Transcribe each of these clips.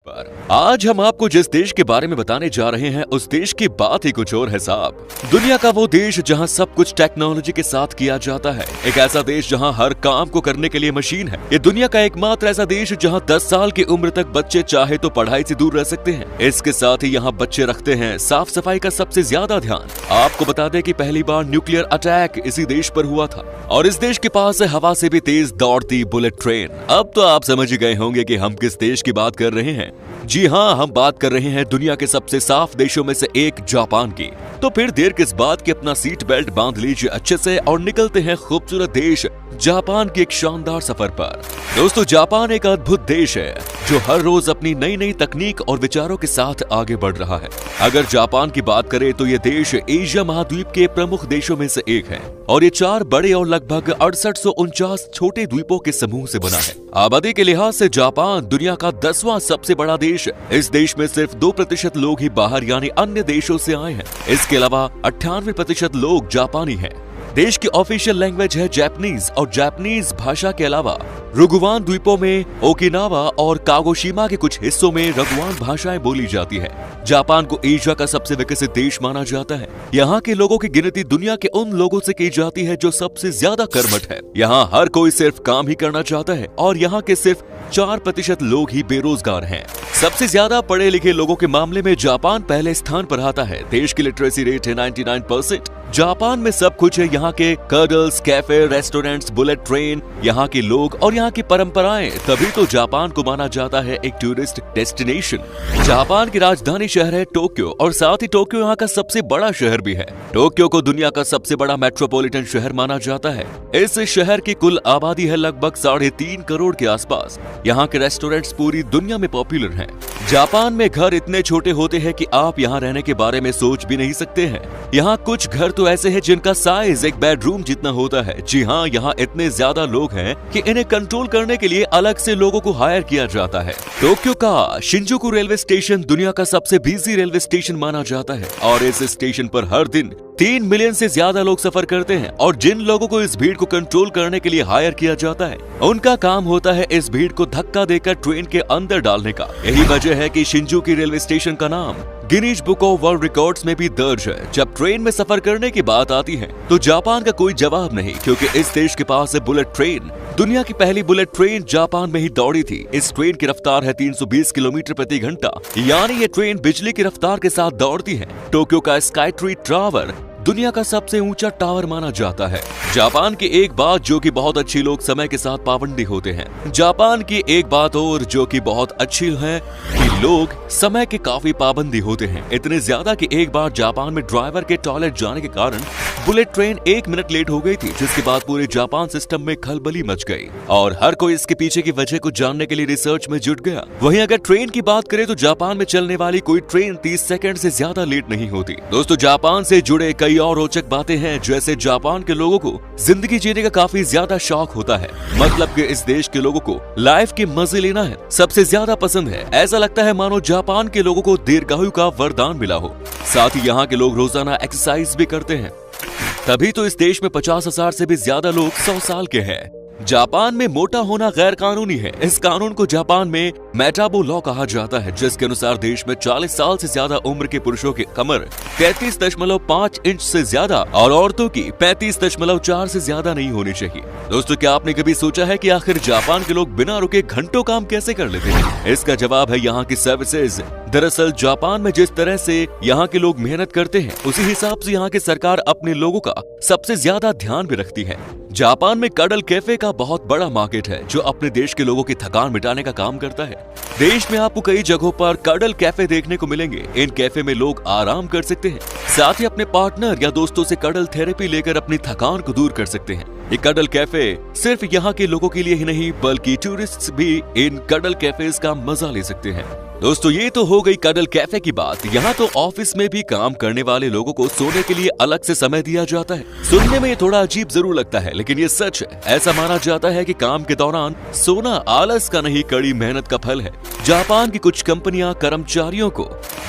आज हम आपको जिस देश के बारे में बताने जा रहे हैं उस देश की बात ही कुछ और है साहब। दुनिया का वो देश जहां सब कुछ टेक्नोलॉजी के साथ किया जाता है, एक ऐसा देश जहां हर काम को करने के लिए मशीन है। ये दुनिया का एकमात्र ऐसा देश जहां 10 साल की उम्र तक बच्चे चाहे तो पढ़ाई से दूर रह सकते हैं। इसके साथ ही यहाँ बच्चे रखते हैं साफ सफाई का सबसे ज्यादा ध्यान। आपको बता दें कि पहली बार न्यूक्लियर अटैक इसी देश पर हुआ था और इस देश के पास है हवा से भी तेज दौड़ती बुलेट ट्रेन। अब तो आप समझ गए होंगे कि हम किस देश की बात कर रहे हैं। जी हाँ, हम बात कर रहे हैं दुनिया के सबसे साफ देशों में से एक जापान की। तो फिर देर किस बात की, अपना सीट बेल्ट बांध लीजिए अच्छे से और निकलते हैं खूबसूरत देश जापान के एक शानदार सफर पर। दोस्तों, जापान एक अद्भुत देश है जो हर रोज अपनी नई नई तकनीक और विचारों के साथ आगे बढ़ रहा है। अगर जापान की बात करें तो ये देश एशिया महाद्वीप के प्रमुख देशों में से एक है और ये 4 बड़े और लगभग 6849 छोटे द्वीपों के समूह से बना है। आबादी के लिहाज से जापान दुनिया का 10वां सबसे बड़ा देश है। इस देश में सिर्फ 2% लोग ही बाहर यानी अन्य देशों से आए हैं। इसके अलावा 98% लोग जापानी हैं। देश की ऑफिशियल लैंग्वेज है जापानीज और जापानीज भाषा के अलावा रुगुवान द्वीपों में ओकिनावा और कागोशिमा के कुछ हिस्सों में रगुवान भाषाएं बोली जाती है। जापान को एशिया का सबसे विकसित देश माना जाता है। यहाँ के लोगों की गिनती दुनिया के उन लोगों से की जाती है जो सबसे ज्यादा कर्मठ है। यहाँ हर कोई सिर्फ काम ही करना चाहता है और यहाँ के सिर्फ 4% लोग ही बेरोजगार हैं। सबसे ज्यादा पढ़े लिखे लोगों के मामले में जापान पहले स्थान पर आता है। देश की लिटरेसी रेट है 99%। जापान में सब कुछ है। यहाँ के कर्डल्स, कैफे, रेस्टोरेंट्स, बुलेट ट्रेन, यहाँ के लोग और यहाँ की परंपराएं, तभी तो जापान को माना जाता है एक टूरिस्ट डेस्टिनेशन। जापान की राजधानी शहर है टोक्यो और साथ ही टोक्यो यहाँ का सबसे बड़ा शहर भी है। टोक्यो को दुनिया का सबसे बड़ा मेट्रोपॉलिटन शहर माना जाता है। इस शहर की कुल आबादी है लगभग 3.5 करोड़ के आसपास। यहाँ के रेस्टोरेंट्स पूरी दुनिया में पॉपुलर हैं। जापान में घर इतने छोटे होते हैं कि आप यहाँ रहने के बारे में सोच भी नहीं सकते हैं। यहाँ कुछ घर तो ऐसे हैं जिनका साइज एक बेडरूम जितना होता है। जी हाँ, यहाँ इतने ज्यादा लोग हैं कि इन्हें कंट्रोल करने के लिए अलग से लोगों को हायर किया जाता है। टोक्यो का शिंजुकू रेलवे स्टेशन दुनिया का सबसे बिजी रेलवे स्टेशन माना जाता है और इस स्टेशन पर हर दिन 3 मिलियन से ज्यादा लोग सफर करते हैं और जिन लोगों को इस भीड़ को कंट्रोल करने के लिए हायर किया जाता है उनका काम होता है इस भीड़ को धक्का देकर ट्रेन के अंदर डालने का। यही वजह है कि शिंजुकू रेलवे स्टेशन का नाम Guinness book of world records में भी दर्ज है। जब ट्रेन में सफर करने की बात आती है तो जापान का कोई जवाब नहीं, क्योंकि इस देश के पास है बुलेट ट्रेन। दुनिया की पहली बुलेट ट्रेन जापान में ही दौड़ी थी। इस ट्रेन की रफ्तार है 320 किलोमीटर प्रति घंटा, यानी ये ट्रेन बिजली की रफ्तार के साथ दौड़ती है। टोक्यो का स्काई ट्री टावर दुनिया का सबसे ऊंचा टावर माना जाता है। जापान की एक बात जो कि बहुत अच्छी, लोग समय के साथ पाबंदी होते हैं। जापान की एक बात और जो कि बहुत अच्छी है कि लोग समय के काफी पाबंदी होते हैं। इतने ज्यादा कि एक बार जापान में ड्राइवर के टॉयलेट जाने के कारण बुलेट ट्रेन 1 मिनट लेट हो गई थी, जिसके बाद पूरे जापान सिस्टम में खलबली मच गई और हर कोई इसके पीछे की वजह को जानने के लिए रिसर्च में जुट गया। वहीं अगर ट्रेन की बात करें तो जापान में चलने वाली कोई ट्रेन 30 सेकंड से ज्यादा लेट नहीं होती। दोस्तों, जापान से जुड़े कई और रोचक बातें हैं, जैसे जापान के लोगों को जिंदगी जीने का काफी ज्यादा शौक होता है। मतलब कि इस देश के लोगों को लाइफ के मजे लेना है सबसे ज्यादा पसंद है। ऐसा लगता है मानो जापान के लोगों को दीर्घायु का वरदान मिला हो। साथ ही यहाँ के लोग रोजाना एक्सरसाइज भी करते हैं, तभी तो इस देश में 50,000 से भी ज्यादा लोग 100 साल के हैं। जापान में मोटा होना गैर कानूनी है। इस कानून को जापान में मेटाबो लॉ कहा जाता है, जिसके अनुसार देश में 40 साल से ज्यादा उम्र के पुरुषों की कमर 33.5 इंच से ज्यादा और औरतों की 35.4 से ज्यादा नहीं होनी चाहिए। दोस्तों, क्या आपने कभी सोचा है कि आखिर जापान के लोग बिना रुके घंटों काम कैसे कर लेते हैं? इसका जवाब है यहाँ की सर्विसेज। दरअसल जापान में जिस तरह से यहाँ के लोग मेहनत करते हैं, उसी हिसाब से यहाँ की सरकार अपने लोगों का सबसे ज्यादा ध्यान भी रखती है। जापान में कडल कैफे का बहुत बड़ा मार्केट है जो अपने देश के लोगों की थकान मिटाने का काम करता है। देश में आपको कई जगहों पर कडल कैफे देखने को मिलेंगे। इन कैफे में लोग आराम कर सकते हैं, साथ ही अपने पार्टनर या दोस्तों से कडल थेरेपी लेकर अपनी थकान को दूर कर सकते हैं। ये कडल कैफे सिर्फ यहाँ के लोगों के लिए ही नहीं बल्कि टूरिस्ट भी इन कडल कैफेज का मजा ले सकते हैं। दोस्तों, ये तो हो गई कडल कैफे की बात। यहाँ तो ऑफिस में भी काम करने वाले लोगों को सोने के लिए अलग से समय दिया जाता है। सुनने में ये थोड़ा अजीब जरूर लगता है, लेकिन ये सच है। ऐसा माना जाता है कि काम के दौरान सोना आलस का नहीं, कड़ी मेहनत का फल है। जापान की कुछ कंपनियां कर्मचारियों को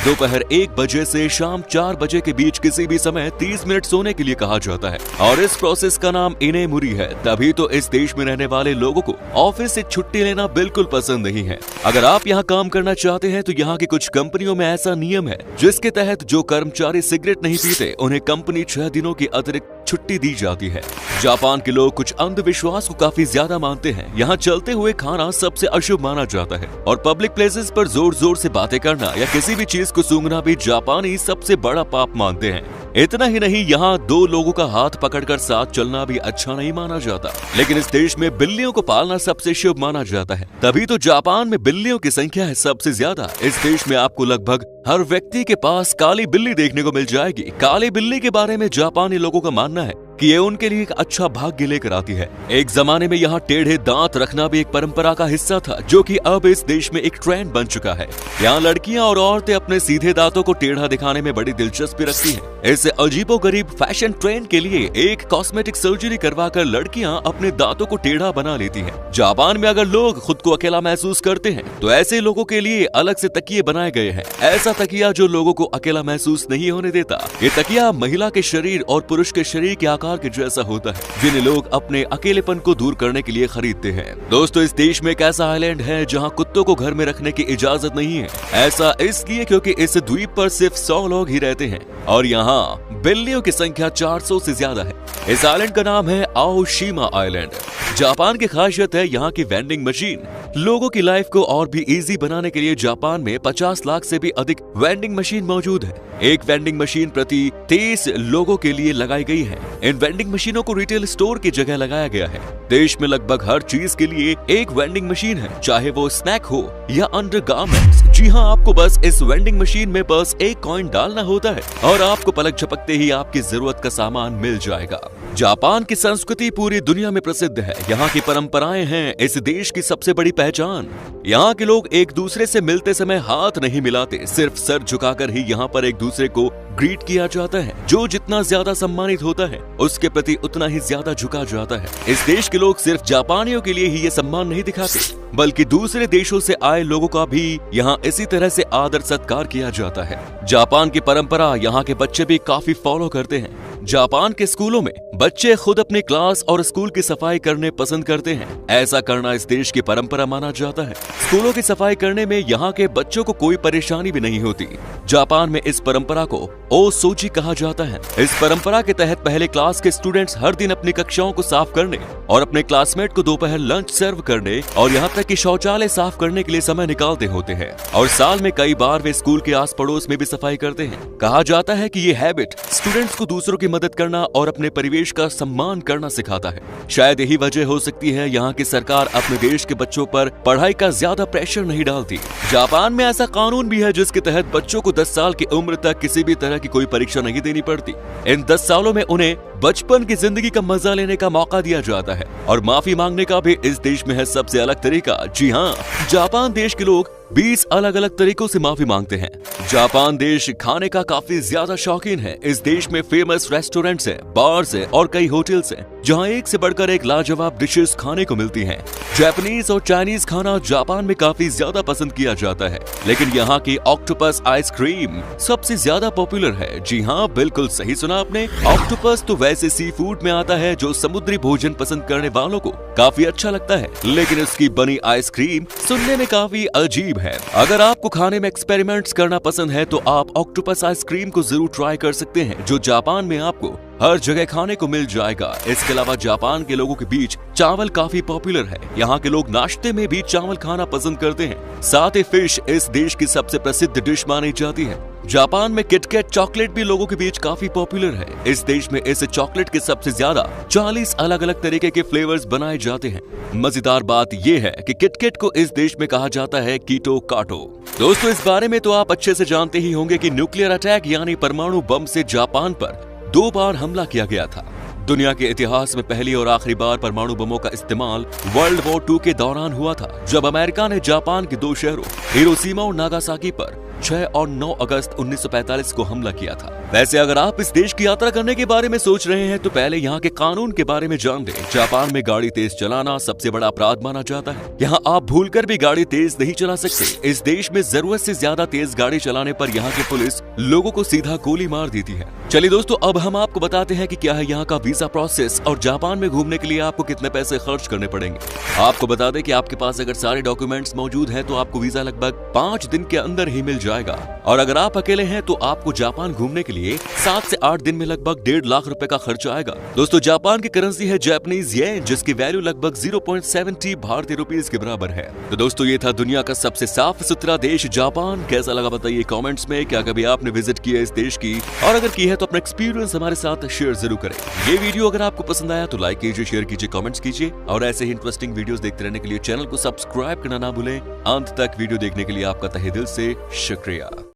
दोपहर 1 बजे से शाम 4 बजे के बीच किसी भी समय 30 मिनट सोने के लिए कहा जाता है और इस प्रोसेस का नाम इनेमुरी है। तभी तो इस देश में रहने वाले लोगों को ऑफिस से छुट्टी लेना बिल्कुल पसंद नहीं है। अगर आप यहाँ काम करना चाहते जाते हैं तो यहाँ की कुछ कंपनियों में ऐसा नियम है जिसके तहत जो कर्मचारी सिगरेट नहीं पीते उन्हें कंपनी 6 दिनों की अतिरिक्त छुट्टी दी जाती है। जापान के लोग कुछ अंधविश्वास को काफी ज्यादा मानते हैं। यहाँ चलते हुए खाना सबसे अशुभ माना जाता है और पब्लिक प्लेसेस पर जोर जोर से बातें करना या किसी भी चीज को सूंघना भी जापानी सबसे बड़ा पाप मानते हैं। इतना ही नहीं, यहाँ 2 लोगों का हाथ पकड़कर साथ चलना भी अच्छा नहीं माना जाता। लेकिन इस देश में बिल्लियों को पालना सबसे शुभ माना जाता है, तभी तो जापान में बिल्लियों की संख्या है सबसे ज्यादा। इस देश में आपको लगभग हर व्यक्ति के पास काली बिल्ली देखने को मिल जाएगी। काली बिल्ली के बारे में जापानी लोगों का मानना है कि ये उनके लिए एक अच्छा भाग्य लेकर आती है। एक जमाने में यहाँ टेढ़े दांत रखना भी एक परंपरा का हिस्सा था, जो कि अब इस देश में एक ट्रेंड बन चुका है। यहाँ लड़कियां और औरतें अपने सीधे दांतों को टेढ़ा दिखाने में बड़ी दिलचस्पी रखती हैं। इस अजीबोगरीब फैशन ट्रेंड के लिए एक कॉस्मेटिक सर्जरी करवाकर लड़कियां अपने दांतों को टेढ़ा बना लेती हैं। जापान में अगर लोग खुद को अकेला महसूस करते हैं तो ऐसे लोगों के लिए अलग से तकिए बनाए गए हैं। ऐसा तकिया जो लोगों को अकेला महसूस नहीं होने देता। ये तकिया महिला के शरीर और पुरुष के शरीर के आकार के जैसा होता है, जिन्हें लोग अपने अकेलेपन को दूर करने के लिए खरीदते हैं। दोस्तों, इस देश में एक ऐसा आइलैंड है जहां कुत्तों को घर में रखने की इजाजत नहीं है। ऐसा इसलिए क्योंकि इस द्वीप पर सिर्फ 100 लोग ही रहते हैं और यहाँ बिल्लियों की संख्या 400 से ज्यादा है। इस आइलैंड का नाम है आओशिमा आइलैंड। जापान की खासियत है यहाँ की वेंडिंग मशीन। लोगों की लाइफ को और भी इजी बनाने के लिए जापान में 50 लाख से भी अधिक वेंडिंग मशीन मौजूद है। एक वेंडिंग मशीन प्रति 23 लोगों के लिए लगाई गई है। इन वेंडिंग मशीनों को रिटेल स्टोर की जगह लगाया गया है। देश में लगभग हर चीज के लिए एक वेंडिंग मशीन है, चाहे वो स्नैक हो या अंडरगारमेंट्स। जी हाँ, आपको बस इस वेंडिंग मशीन में बस एक कॉइन डालना होता है और आपको पलक झपकते ही आपकी जरूरत का सामान मिल जाएगा। जापान की संस्कृति पूरी दुनिया में प्रसिद्ध है। यहाँ की परंपराएं हैं इस देश की सबसे बड़ी पहचान। यहाँ के लोग एक दूसरे से मिलते समय हाथ नहीं मिलाते, सिर्फ सर झुकाकर ही यहाँ पर एक दूसरे को ग्रीट किया जाता है। जो जितना ज्यादा सम्मानित होता है उसके प्रति उतना ही ज्यादा झुका जाता है। इस देश के लोग सिर्फ जापानियों के लिए ही ये सम्मान नहीं दिखाते, बल्कि दूसरे देशों से आए लोगों का भी यहाँ इसी तरह से आदर सत्कार किया जाता है। जापान की परंपरा यहाँ के बच्चे भी काफी फॉलो करते हैं। जापान के स्कूलों में बच्चे खुद अपनी क्लास और स्कूल की सफाई करने पसंद करते हैं। ऐसा करना इस देश की परंपरा माना जाता है। स्कूलों की सफाई करने में यहाँ के बच्चों को कोई परेशानी भी नहीं होती। जापान में इस परंपरा को ओसोजी कहा जाता है। इस परंपरा के तहत पहले क्लास के स्टूडेंट्स हर दिन अपनी कक्षाओं को साफ करने और अपने क्लासमेट को दोपहर लंच सर्व करने और यहाँ तक कि शौचालय साफ करने के लिए समय निकालते होते हैं। और साल में कई बार वे स्कूल के आस पड़ोस में भी सफाई करते हैं। कहा जाता है कि ये हैबिट स्टूडेंट्स को दूसरों की मदद करना और अपने परिवेश का सम्मान करना सिखाता है। शायद यही वजह हो सकती है यहाँ की सरकार अपने देश के बच्चों पर पढ़ाई का ज्यादा प्रेशर नहीं डालती। जापान में ऐसा कानून भी है जिसके तहत बच्चों को 10 साल की उम्र तक किसी भी तरह की कोई परीक्षा नहीं देनी पड़ती। इन 10 सालों में उन्हें बचपन की जिंदगी का मजा लेने का मौका दिया जाता है और माफी मांगने का भी इस देश में है सबसे अलग तरीका। जी हाँ, जापान देश के लोग 20 अलग अलग तरीकों से माफी मांगते हैं। जापान देश खाने का काफी ज्यादा शौकीन है। इस देश में फेमस रेस्टोरेंट्स हैं, बार्स हैं और कई होटल्स हैं जहां एक से बढ़कर एक लाजवाब डिशेस खाने को मिलती हैं। जापानीज और चाइनीज खाना जापान में काफी ज्यादा पसंद किया जाता है, लेकिन यहाँ की ऑक्टोपस आइसक्रीम सबसे ज्यादा पॉपुलर है। जी हाँ, बिल्कुल सही सुना आपने। ऑक्टोपस तो वैसे सी फूड में आता है जो समुद्री भोजन पसंद करने वालों को काफी अच्छा लगता है, लेकिन इसकी बनी आइसक्रीम सुनने में काफी अजीब है। अगर आपको खाने में एक्सपेरिमेंट्स करना पसंद है तो आप ऑक्टोपस आइसक्रीम को जरूर ट्राई कर सकते हैं, जो जापान में आपको हर जगह खाने को मिल जाएगा। इसके अलावा जापान के लोगों के बीच चावल काफी पॉपुलर है। यहाँ के लोग नाश्ते में भी चावल खाना पसंद करते हैं। साथ ही फिश इस देश की सबसे प्रसिद्ध डिश मानी जाती है। जापान में किटकैट चॉकलेट भी लोगों के बीच काफी पॉपुलर है। इस देश में इस चॉकलेट के सबसे ज्यादा 40 अलग अलग तरीके के फ्लेवर्स बनाए जाते हैं। मजेदार बात यह है कि किटकैट को इस देश में कहा जाता है कीटो काटो। दोस्तों, इस बारे में तो आप अच्छे से जानते ही होंगे कि न्यूक्लियर अटैक यानी परमाणु बम से जापान पर 2 बार हमला किया गया था। दुनिया के इतिहास में पहली और आखिरी बार परमाणु बमों का इस्तेमाल वर्ल्ड वॉर 2 के दौरान हुआ था, जब अमेरिका ने जापान के 2 शहरों हिरोशिमा और नागासाकी पर 6 और 9 अगस्त 1945 को हमला किया था। वैसे अगर आप इस देश की यात्रा करने के बारे में सोच रहे हैं तो पहले यहाँ के कानून के बारे में जान लें। जापान में गाड़ी तेज चलाना सबसे बड़ा अपराध माना जाता है। यहाँ आप भूलकर भी गाड़ी तेज नहीं चला सकते। इस देश में जरूरत से ज्यादा तेज गाड़ी चलाने पर यहाँ की पुलिस लोगों को सीधा गोली मार देती है। चलिए दोस्तों, अब हम आपको बताते हैं कि क्या है यहाँ का वीजा प्रोसेस और जापान में घूमने के लिए आपको कितने पैसे खर्च करने पड़ेंगे। आपको बता दें कि आपके पास अगर सारे डॉक्यूमेंट्स मौजूद हैं तो आपको वीजा लगभग 5 दिन के अंदर ही मिल जाएगा, और अगर आप अकेले हैं तो आपको जापान घूमने के लिए 7 से 8 दिन में लगभग 1.5 लाख रुपए का खर्चा आएगा। दोस्तों, जापान की करेंसी है जापानीज येन, जिसकी वैल्यू लगभग 0.70 भारतीय रुपीज के बराबर है। तो दोस्तों, ये था दुनिया का सबसे साफ सुथरा देश जापान। कैसा लगा बताइए कमेंट्स में। क्या कभी आपने विजिट किया इस देश की, और अगर की है तो अपना एक्सपीरियंस हमारे साथ शेयर जरूर करें। ये वीडियो अगर आपको पसंद आया तो लाइक कीजिए, शेयर कीजिए, कमेंट्स कीजिए, और ऐसे ही इंटरेस्टिंग वीडियोस देखते रहने के लिए चैनल को सब्सक्राइब करना ना भूलें। अंत तक वीडियो देखने के लिए आपका तहे दिल से शुक्रिया।